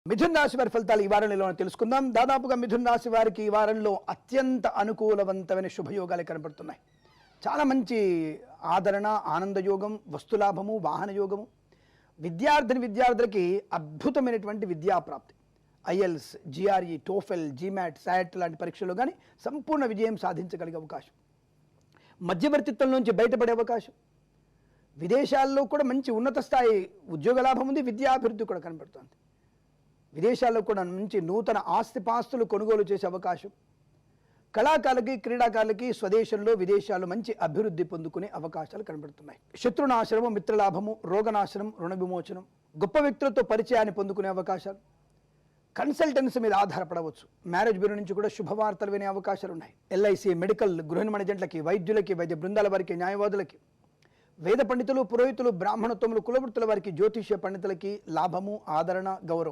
మిథున రాశి వారి ఫలితాలు ఈ వారంలో తెలుసుకుందాం. దాదాపుగా మిథున రాశి వారికి ఈ వారంలో అత్యంత అనుకూలవంతమైన శుభయోగాలు కనబడుతున్నాయి. చాలా మంచి ఆదరణ, ఆనందయోగం, వస్తులాభము, వాహన యోగము. విద్యార్థులకి అద్భుతమైనటువంటి విద్యాప్రాప్తి. ఐఎల్స్, జిఆర్ఈ, టోఫెల్, జీమాట్, సాట్ లాంటి పరీక్షల్లో కానీ సంపూర్ణ విజయం సాధించగలిగే అవకాశం. మధ్యవర్తిత్వం నుంచి బయటపడే అవకాశం. విదేశాల్లో కూడా మంచి ఉన్నత స్థాయి ఉద్యోగ లాభం ఉంది. విద్యాభివృద్ధి కూడా కనబడుతుంది. విదేశాల్లో కూడా మంచి నూతన ఆస్తిపాస్తులు కొనుగోలు చేసే అవకాశం. కళాకారులకి, క్రీడాకారులకి స్వదేశంలో, విదేశాల్లో మంచి అభివృద్ధి పొందుకునే అవకాశాలు కనబడుతున్నాయి. శత్రునాశనము, మిత్రలాభము, రోగనాశనం, రుణ విమోచనం, గొప్ప వ్యక్తులతో పరిచయాన్ని పొందుకునే అవకాశాలు. కన్సల్టెన్సీ మీద ఆధారపడవచ్చు. మ్యారేజ్ బ్యూరో నుంచి కూడా శుభవార్తలు వినే అవకాశాలు ఉన్నాయి. ఎల్ఐసి, మెడికల్, గృహ నిర్మాణజంట్లకి, వైద్యులకి, వైద్య బృందాల వారికి, న్యాయవాదులకి, వేద పండితులు, పురోహితులు, బ్రాహ్మణత్వములు, కులవృత్తుల వారికి, జ్యోతిష్య పండితులకి లాభము, ఆదరణ, గౌరవం.